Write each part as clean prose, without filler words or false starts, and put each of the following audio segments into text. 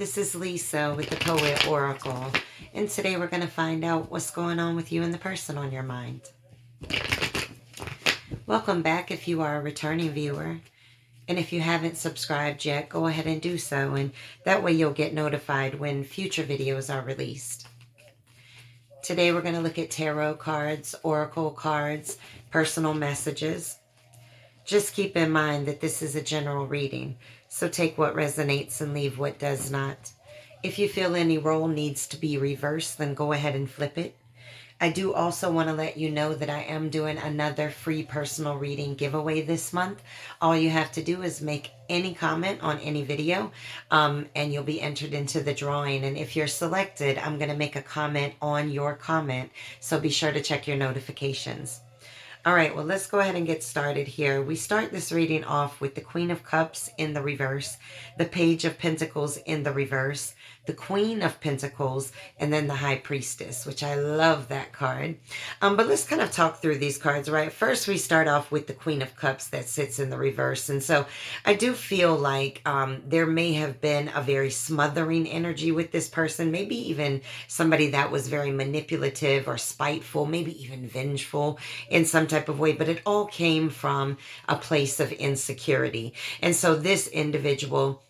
this is Lisa with the Poet Oracle, and today we're going to find out what's going on with you and the person on your mind. Welcome back if you are a returning viewer, and if you haven't subscribed yet, go ahead and do so, and that way you'll get notified when future videos are released. Today we're going to look at tarot cards, oracle cards, personal messages. Just keep in mind that this is a general reading, so take what resonates and leave what does not. If you feel any role needs to be reversed, then go ahead and flip it. I do also want to let you know that I am doing another free personal reading giveaway this month. All you have to do is make any comment on any video, and you'll be entered into the drawing. And if you're selected, I'm going to make a comment on your comment, so be sure to check your notifications. All right, well, let's go ahead and get started here. We start this reading off with the Queen of Cups in the reverse, the Page of Pentacles in the reverse, the Queen of Pentacles, and then the High Priestess, which I love that card. But let's kind of talk through these cards, right? First, we start off with the Queen of Cups that sits in the reverse. And so I do feel like there may have been a very smothering energy with this person, maybe even somebody that was very manipulative or spiteful, maybe even vengeful in some type of way, but it all came from a place of insecurity. And so this individual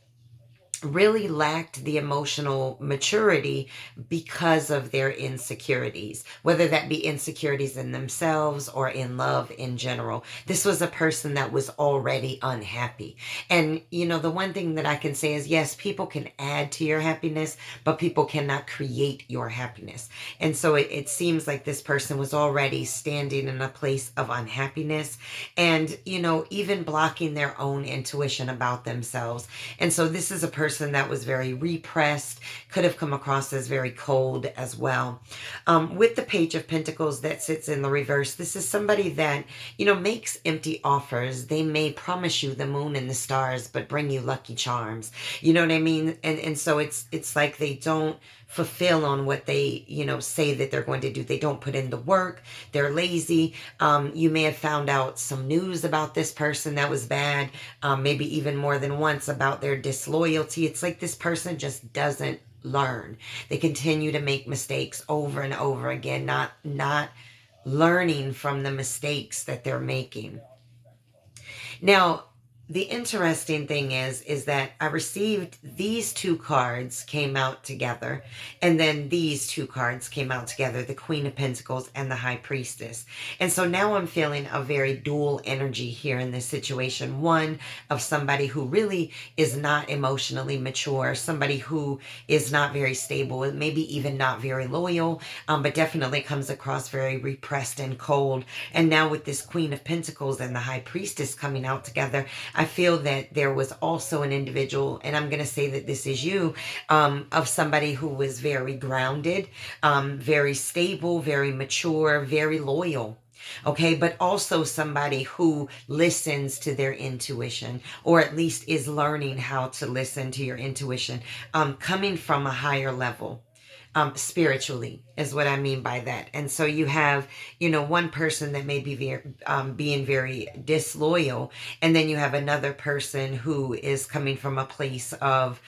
really lacked the emotional maturity because of their insecurities, whether that be insecurities in themselves or in love in general. This was a person that was already unhappy. And, you know, the one thing that I can say is, yes, people can add to your happiness, but people cannot create your happiness. And so it seems like this person was already standing in a place of unhappiness and, you know, even blocking their own intuition about themselves. And so this is a person that was very repressed, could have come across as very cold as well. With the Page of Pentacles that sits in the reverse, this is somebody that, you know, makes empty offers. They may promise you the moon and the stars, but bring you Lucky Charms. You know what I mean? And so it's like they don't fulfill on what they, you know, say that they're going to do. They don't put in the work. They're lazy. You may have found out some news about this person that was bad, maybe even more than once, about their disloyalty. It's like this person just doesn't learn. They continue to make mistakes over and over again, not learning from the mistakes that they're making. Now, the interesting thing is that I received these two cards came out together, and then these two cards came out together, the Queen of Pentacles and the High Priestess. And so now I'm feeling a very dual energy here in this situation. One of somebody who really is not emotionally mature, somebody who is not very stable, maybe even not very loyal, but definitely comes across very repressed and cold. And now with this Queen of Pentacles and the High Priestess coming out together, I feel that there was also an individual, and I'm going to say that this is you, of somebody who was very grounded, very stable, very mature, very loyal. Okay, but also somebody who listens to their intuition, or at least is learning how to listen to your intuition, coming from a higher level. Spiritually is what I mean by that. And so you have, you know, one person that may be being very disloyal, and then you have another person who is coming from a place of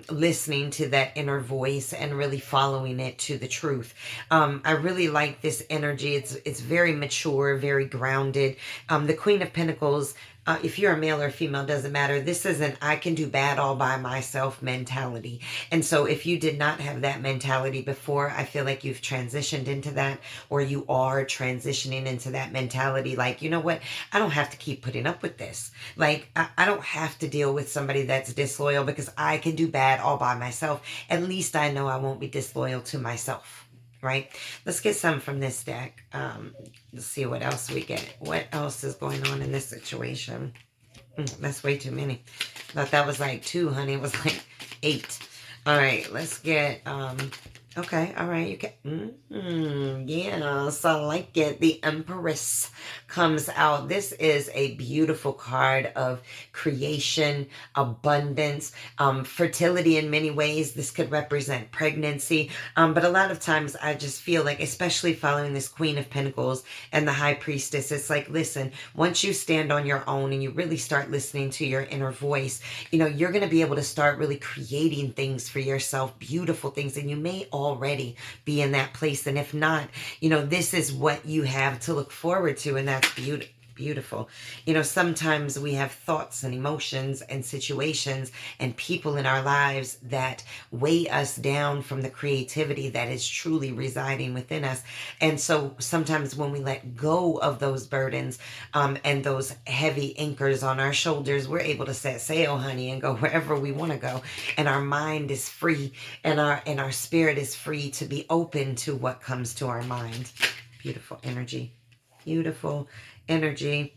listening to that inner voice and really following it to the truth. I really like this energy. It's very mature, very grounded. The Queen of Pentacles, if you're a male or female, doesn't matter. This is an I can do bad all by myself mentality. And so if you did not have that mentality before, I feel like you've transitioned into that, or you are transitioning into that mentality. Like, you know what? I don't have to keep putting up with this. Like, I don't have to deal with somebody that's disloyal because I can do bad all by myself. At least I know I won't be disloyal to myself. Right? Let's get some from this deck. Let's see what else we get. What else is going on in this situation? That's way too many. Thought that was like 2, honey. It was like 8. All right, let's get Okay, all right, you can, yes, I like it. The Empress comes out. This is a beautiful card of creation, abundance, fertility in many ways. This could represent pregnancy, but a lot of times I just feel like, especially following this Queen of Pentacles and the High Priestess, it's like, listen, once you stand on your own and you really start listening to your inner voice, you're going to be able to start really creating things for yourself, beautiful things, and you may already be in that place. And if not, this is what you have to look forward to, and that's beautiful. Sometimes we have thoughts and emotions and situations and people in our lives that weigh us down from the creativity that is truly residing within us. And so sometimes when we let go of those burdens, and those heavy anchors on our shoulders, we're able to set sail, honey, and go wherever we want to go. And our mind is free, and our spirit is free to be open to what comes to our mind. Beautiful energy. Beautiful energy.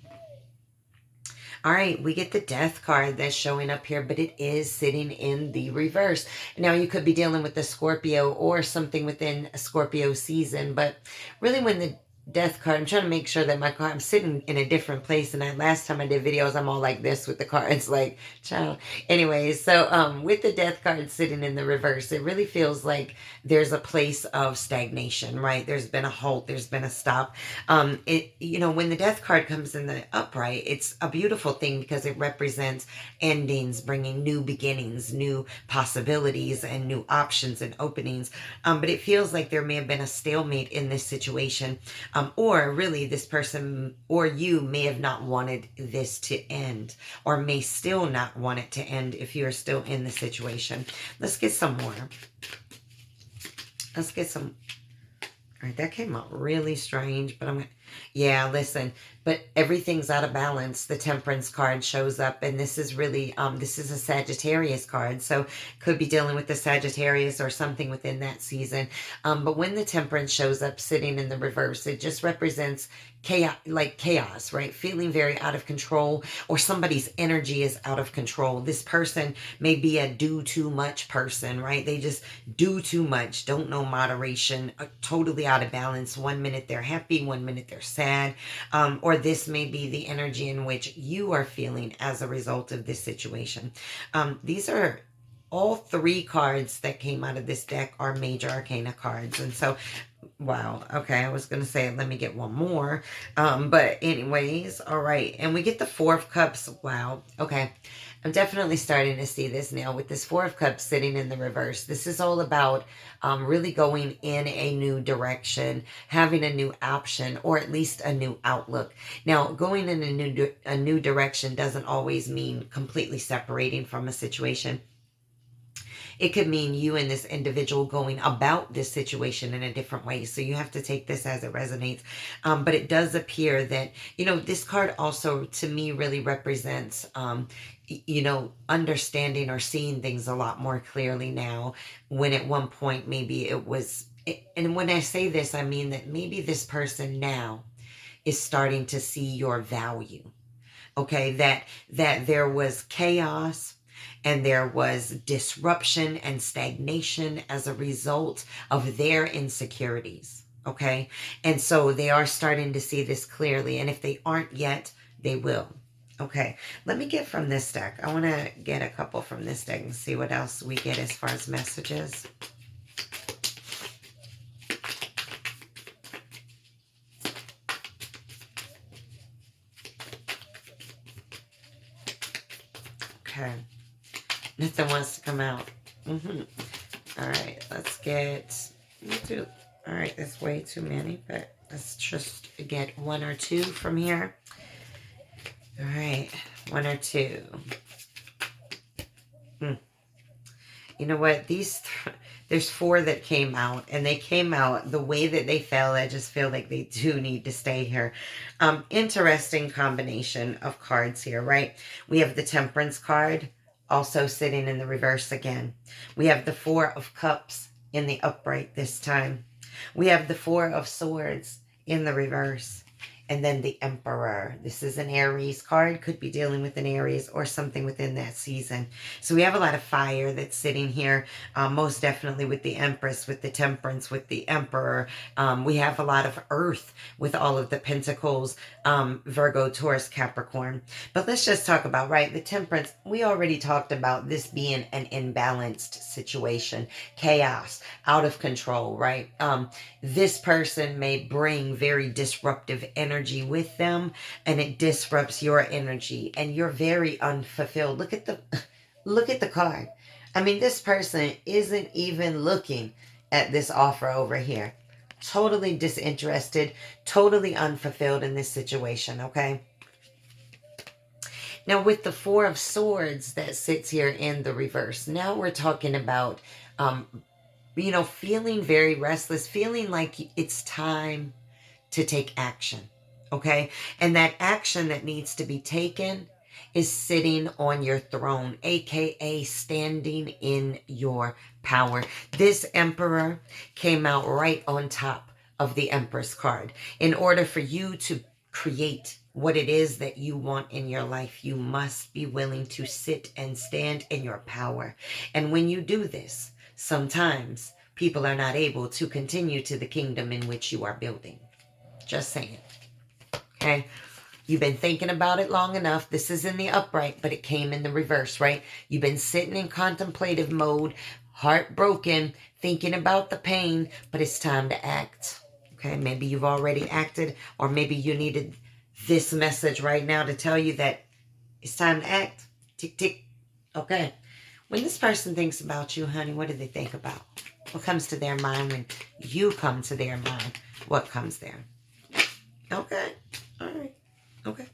All right, we get the Death card that's showing up here, but it is sitting in the reverse. Now, you could be dealing with the Scorpio or something within a Scorpio season, but really when the Death card, I'm trying to make sure that my card, I'm sitting in a different place, and last time I did videos, I'm all like this with the cards, like, child. Anyways, so with the Death card sitting in the reverse, it really feels like there's a place of stagnation, right? There's been a halt, there's been a stop. When the Death card comes in the upright, it's a beautiful thing because it represents endings, bringing new beginnings, new possibilities, and new options and openings. But it feels like there may have been a stalemate in this situation, or really this person or you may have not wanted this to end, or may still not want it to end if you are still in the situation. Let's get some more. Let's get some. All right, that came out really strange, but yeah, listen, but everything's out of balance. The Temperance card shows up, and this is really, this is a Sagittarius card, so could be dealing with the Sagittarius or something within that season. But when the Temperance shows up sitting in the reverse, it just represents chaos, right? Feeling very out of control, or somebody's energy is out of control. This person may be a do too much person, right? They just do too much, don't know moderation, totally out of balance. 1 minute they're happy, 1 minute they're sad. Or this may be the energy in which you are feeling as a result of this situation. These are all three cards that came out of this deck are major arcana cards. And so, wow, okay, I was going to say, let me get one more. But anyways, all right. And we get the Four of Cups. Wow, okay. I'm definitely starting to see this now with this Four of Cups sitting in the reverse. This is all about really going in a new direction, having a new option, or at least a new outlook. Now, going in a new direction doesn't always mean completely separating from a situation. It could mean you and this individual going about this situation in a different way. So you have to take this as it resonates. But it does appear that, this card also to me really represents, understanding or seeing things a lot more clearly now, when at one point maybe it was, and when I say this, I mean that maybe this person now is starting to see your value. Okay, that there was chaos and there was disruption and stagnation as a result of their insecurities. Okay, and so they are starting to see this clearly, and if they aren't yet, they will. Okay, let me get from this deck. I want to get a couple from this deck and see what else we get as far as messages. Okay, nothing wants to come out. All right, let's get, all right, that's way too many, but let's just get one or two from here. All right, one or two. You know what, there's four that came out, and they came out the way that they fell. I just feel like they do need to stay here. Interesting combination of cards here, right? We have the Temperance card also sitting in the reverse again. We have the Four of Cups in the upright this time. We have the Four of Swords in the reverse. and then the Emperor. This is an Aries card, could be dealing with an Aries or something within that season. So we have a lot of fire that's sitting here, most definitely with the Empress, with the Temperance, with the Emperor. We have a lot of earth with all of the Pentacles, Virgo, Taurus, Capricorn. But let's just talk about, right, the Temperance. We already talked about this being an imbalanced situation, chaos, out of control, right? This person may bring very disruptive energy with them, and it disrupts your energy, and you're very unfulfilled. Look at the card. I mean, this person isn't even looking at this offer over here. Totally disinterested, totally unfulfilled in this situation, okay? Now, with the Four of Swords that sits here in the reverse, now we're talking about, feeling very restless, feeling like it's time to take action, okay? And that action that needs to be taken is sitting on your throne, aka standing in your power. This Emperor came out right on top of the Empress card. In order for you to create what it is that you want in your life, you must be willing to sit and stand in your power. And when you do this, sometimes people are not able to continue to the kingdom in which you are building. Just saying. Okay? You've been thinking about it long enough. This is in the upright, but it came in the reverse, right? You've been sitting in contemplative mode, heartbroken, thinking about the pain, but it's time to act. Okay? Maybe you've already acted, or maybe you needed this message right now to tell you that it's time to act. Tick, tick. Okay. When this person thinks about you, honey, what do they think about? What comes to their mind when you come to their mind? What comes there? Okay. All right. Okay.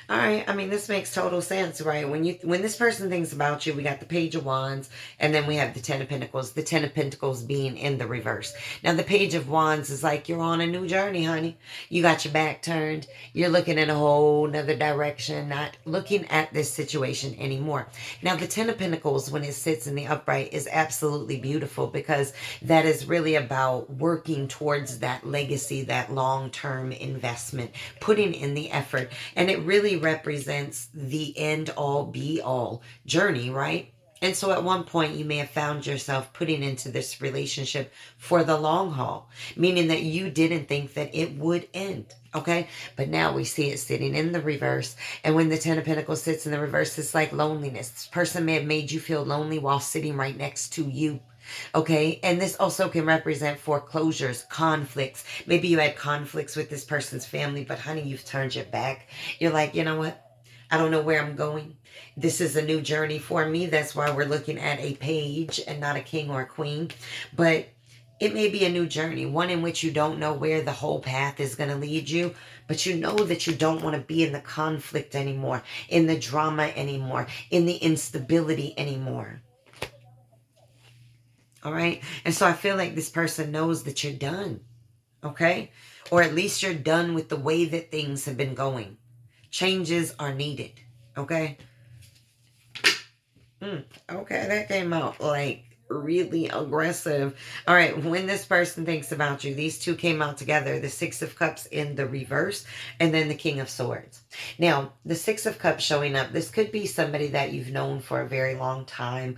All right. I mean, this makes total sense, right? When this person thinks about you, we got the Page of Wands, and then we have the Ten of Pentacles. The Ten of Pentacles being in the reverse. Now, the Page of Wands is like you're on a new journey, honey. You got your back turned. You're looking in a whole nother direction, not looking at this situation anymore. Now, the Ten of Pentacles, when it sits in the upright, is absolutely beautiful because that is really about working towards that legacy, that long-term investment, putting in the effort, and it really represents the end all be all journey, right? And so at one point you may have found yourself putting into this relationship for the long haul, meaning that you didn't think that it would end, okay? But now we see it sitting in the reverse. And when the Ten of Pentacles sits in the reverse, it's like loneliness. This person may have made you feel lonely while sitting right next to you. Okay, and this also can represent foreclosures, conflicts. Maybe you had conflicts with this person's family, but honey, you've turned your back. You're like, you know what? I don't know where I'm going. This is a new journey for me. That's why we're looking at a page and not a king or a queen. But it may be a new journey, one in which you don't know where the whole path is going to lead you, but you know that you don't want to be in the conflict anymore, in the drama anymore, in the instability anymore. All right. And so I feel like this person knows that you're done. Okay. Or at least you're done with the way that things have been going. Changes are needed. Okay. Okay. That came out like really aggressive. All right. When this person thinks about you, these two came out together. The Six of Cups in the reverse, and then the King of Swords. Now, the Six of Cups showing up, this could be somebody that you've known for a very long time,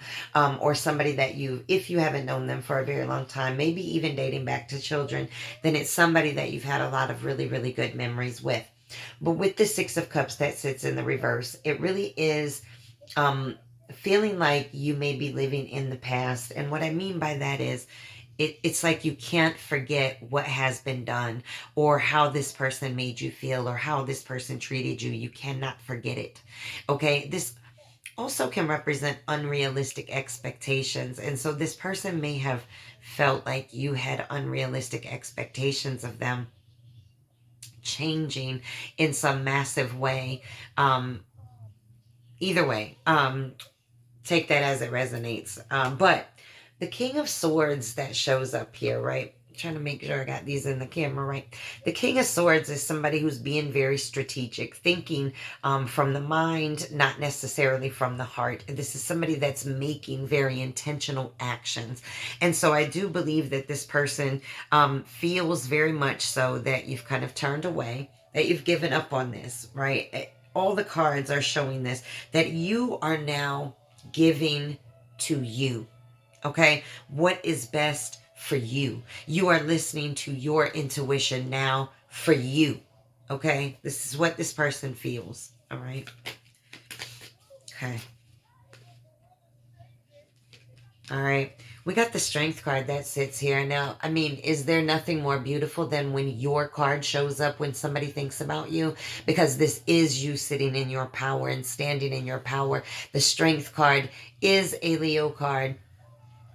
or somebody that if you haven't known them for a very long time, maybe even dating back to children, then it's somebody that you've had a lot of really, really good memories with. But with the Six of Cups that sits in the reverse, it really is feeling like you may be living in the past. And what I mean by that is it's like you can't forget what has been done, or how this person made you feel, or how this person treated you. You cannot forget it. Okay. This also can represent unrealistic expectations. And so this person may have felt like you had unrealistic expectations of them changing in some massive way. Either way, take that as it resonates. But the King of Swords that shows up here, right? trying to make sure I got these in the camera right. The King of Swords is somebody who's being very strategic, thinking from the mind, not necessarily from the heart. This is somebody that's making very intentional actions. And so I do believe that this person feels very much so that you've kind of turned away, that you've given up on this, right? All the cards are showing this, that you are now giving to you. Okay, what is best for you? You are listening to your intuition now for you. Okay, this is what this person feels. All right. Okay. All right. We got the Strength card that sits here. Now, I mean, is there nothing more beautiful than when your card shows up when somebody thinks about you? Because this is you sitting in your power and standing in your power. The Strength card is a Leo card.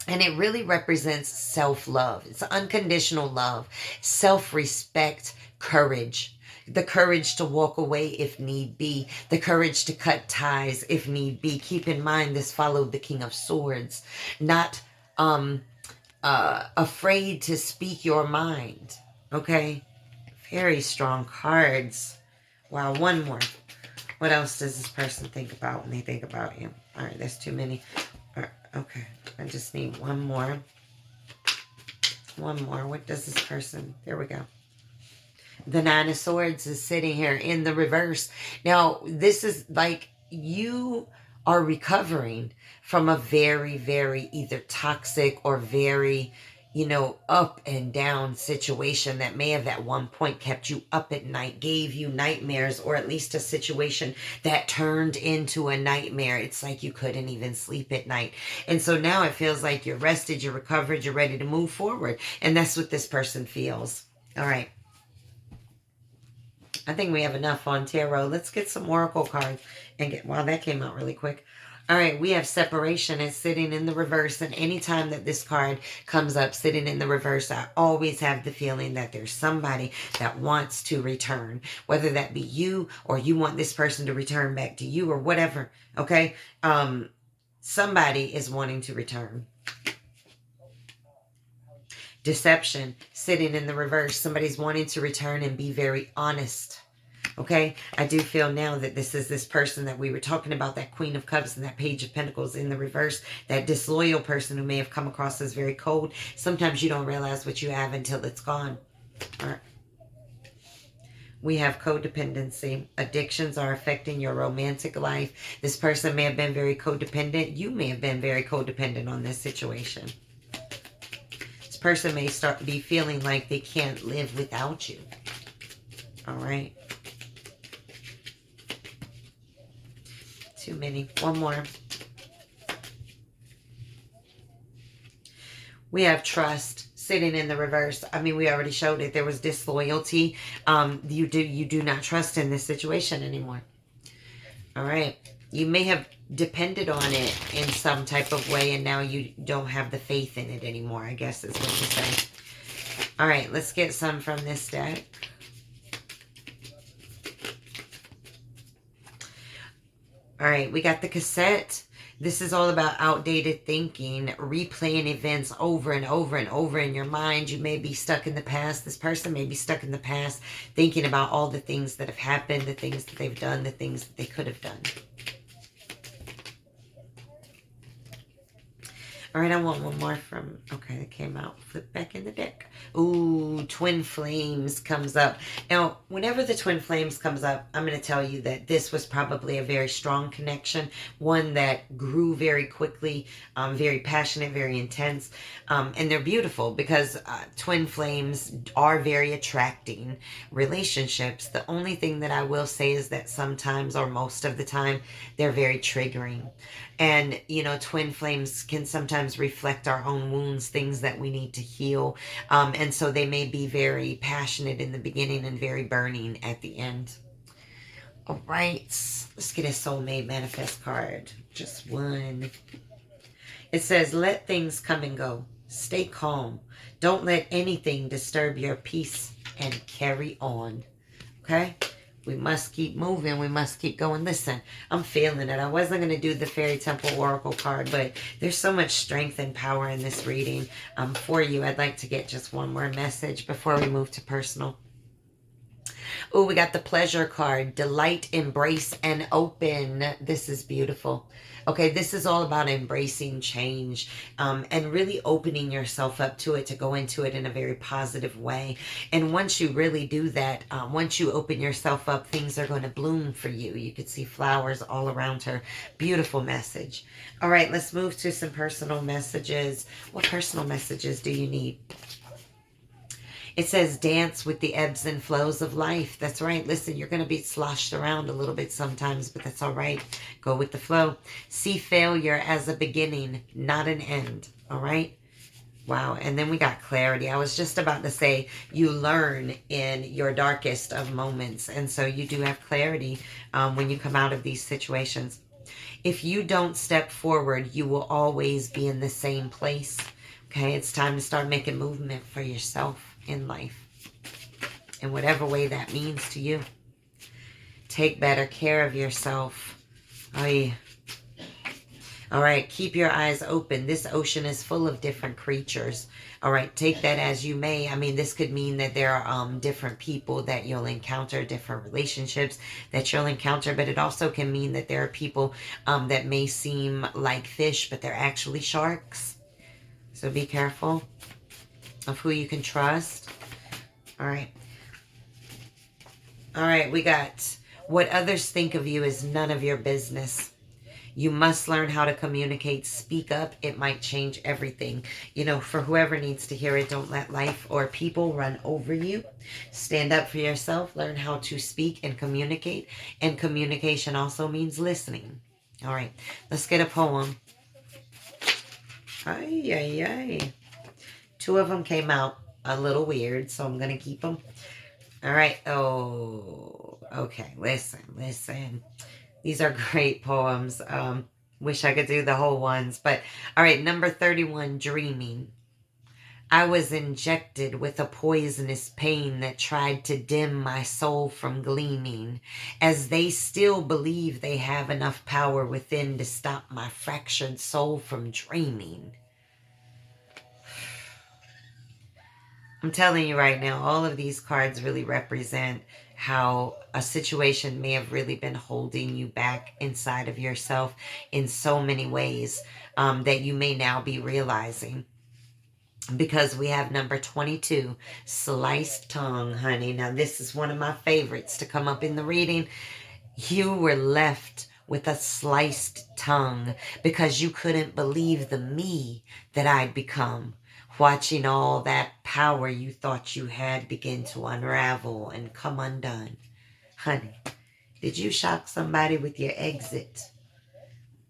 And it really represents self-love. It's unconditional love, self-respect, courage. The courage to walk away if need be. The courage to cut ties if need be. Keep in mind, this followed the King of Swords. Not afraid to speak your mind. Okay? Very strong cards. Wow, one more. What else does this person think about when they think about you? All right, there's too many. All right, okay. I just need one more. One more. What does this person... There we go. The Nine of Swords is sitting here in the reverse. Now, this is like you are recovering from a very, very either toxic or very, up and down situation that may have at one point kept you up at night, gave you nightmares, or at least a situation that turned into a nightmare. It's like you couldn't even sleep at night. And so now it feels like you're rested, you're recovered, you're ready to move forward. And that's what this person feels. All right. I think we have enough on tarot. Let's get some oracle cards and get... Wow, that came out really quick. All right, we have separation is sitting in the reverse. And anytime that this card comes up sitting in the reverse, I always have the feeling that there's somebody that wants to return. Whether that be you or you want this person to return back to you or whatever, okay? Somebody is wanting to return. Deception sitting in the reverse. Somebody's wanting to return and be very honest. Okay, I do feel now that this is this person that we were talking about, that Queen of Cups and that Page of Pentacles in the reverse, that disloyal person who may have come across as very cold. Sometimes you don't realize what you have until it's gone. All right. We have codependency. Addictions are affecting your romantic life. This person may have been very codependent. You may have been very codependent on this situation. This person may be feeling like they can't live without you. All right. Too many. One more. We have trust sitting in the reverse. I mean, we already showed it. There was disloyalty. You do not trust in this situation anymore. All right. You may have depended on it in some type of way, and now you don't have the faith in it anymore, I guess is what you say. All right. Let's get some from this deck. All right, we got the cassette. This is all about outdated thinking, replaying events over and over and over in your mind. You may be stuck in the past. This person may be stuck in the past, thinking about all the things that have happened, the things that they've done, the things that they could have done. All right, I want one more from... Okay, it came out. Flip back in the deck. Ooh, Twin Flames comes up. Now, whenever the Twin Flames comes up, I'm going to tell you that this was probably a very strong connection. One that grew very quickly, very passionate, very intense. And they're beautiful because Twin Flames are very attracting relationships. The only thing that I will say is that sometimes, or most of the time, they're very triggering. And, Twin Flames can sometimes reflect our own wounds, things that we need to heal. And so they may be very passionate in the beginning and very burning at the end. All right. Let's get a soulmate manifest card. Just one. It says, let things come and go. Stay calm. Don't let anything disturb your peace and carry on. Okay? We must keep moving. We must keep going. Listen, I'm feeling it. I wasn't going to do the Fairy Temple Oracle card, but there's so much strength and power in this reading for you. I'd like to get just one more message before we move to personal. Oh, we got the pleasure card. Delight, embrace, and open. This is beautiful. Okay, this is all about embracing change and really opening yourself up to it, to go into it in a very positive way. And once you really do that, once you open yourself up, things are going to bloom for you. You could see flowers all around her. Beautiful message. All right, let's move to some personal messages. What personal messages do you need? It says dance with the ebbs and flows of life. That's right. Listen, you're going to be sloshed around a little bit sometimes, but that's all right. Go with the flow. See failure as a beginning, not an end. All right. Wow. And then we got clarity. I was just about to say you learn in your darkest of moments. And so you do have clarity when you come out of these situations. If you don't step forward, you will always be in the same place. Okay. It's time to start making movement for yourself in life, in whatever way that means to you. Take better care of yourself. Oh, yeah. All right, keep your eyes open. This ocean is full of different creatures. All right, take that as you may. I mean, this could mean that there are different people that you'll encounter, different relationships that you'll encounter, but it also can mean that there are people that may seem like fish, but they're actually sharks. So be careful of who you can trust. All right. All right, we got what others think of you is none of your business. You must learn how to communicate. Speak up. It might change everything. You know, for whoever needs to hear it, don't let life or people run over you. Stand up for yourself. Learn how to speak and communicate. And communication also means listening. All right, let's get a poem. Ay, ay, ay. Two of them came out a little weird, so I'm going to keep them. All right. Oh, okay. Listen. These are great poems. Wish I could do the whole ones. But, all right. Number 31, Dreaming. I was injected with a poisonous pain that tried to dim my soul from gleaming, as they still believe they have enough power within to stop my fractured soul from dreaming. I'm telling you right now, all of these cards really represent how a situation may have really been holding you back inside of yourself in so many ways that you may now be realizing. Because we have number 22, sliced tongue, honey. Now, this is one of my favorites to come up in the reading. You were left with a sliced tongue because you couldn't believe the me that I'd become. Watching all that power you thought you had begin to unravel and come undone. Honey, did you shock somebody with your exit?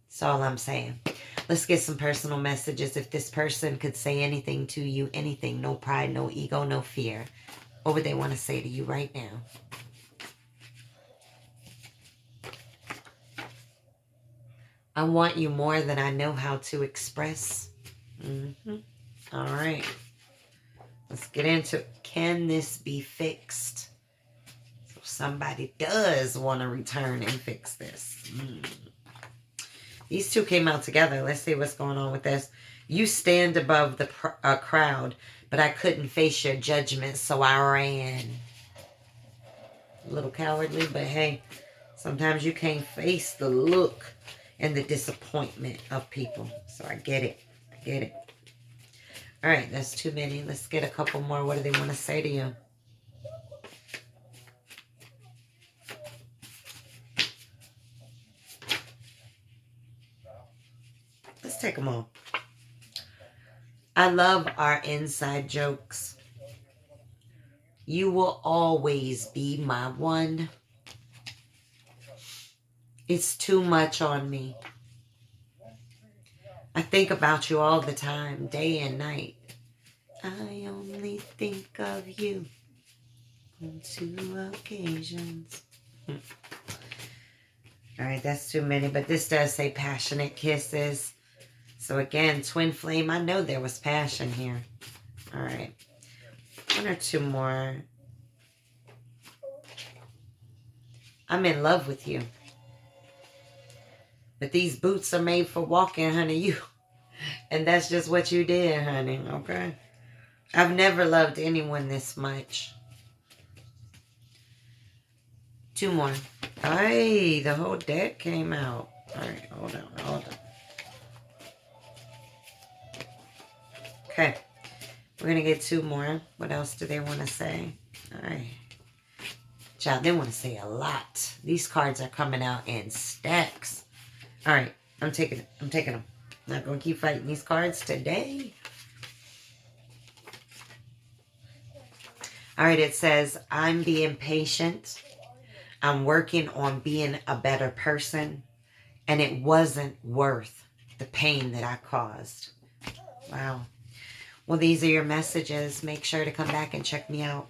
That's all I'm saying. Let's get some personal messages. If this person could say anything to you, anything, no pride, no ego, no fear, what would they want to say to you right now? I want you more than I know how to express. All right. Let's get into it. Can this be fixed? So somebody does want to return and fix this. These two came out together. Let's see what's going on with this. You stand above the crowd, but I couldn't face your judgment, so I ran. A little cowardly, but hey, sometimes you can't face the look and the disappointment of people. So I get it. I get it. All right, that's too many. Let's get a couple more. What do they want to say to you? Let's take them all. I love our inside jokes. You will always be my one. It's too much on me. I think about you all the time, day and night. I only think of you on 2 occasions. All right, that's too many, but this does say passionate kisses. So again, twin flame, I know there was passion here. All right, 1 or 2 more. I'm in love with you. But these boots are made for walking, honey. And that's just what you did, honey, okay? I've never loved anyone this much. 2 more. Hey, the whole deck came out. All right, hold on. Okay, we're going to get 2 more. What else do they want to say? All right. Child, they want to say a lot. These cards are coming out in stacks. All right, I'm taking them. Not going to keep fighting these cards today. All right, it says, I'm being patient. I'm working on being a better person. And it wasn't worth the pain that I caused. Wow. Well, these are your messages. Make sure to come back and check me out.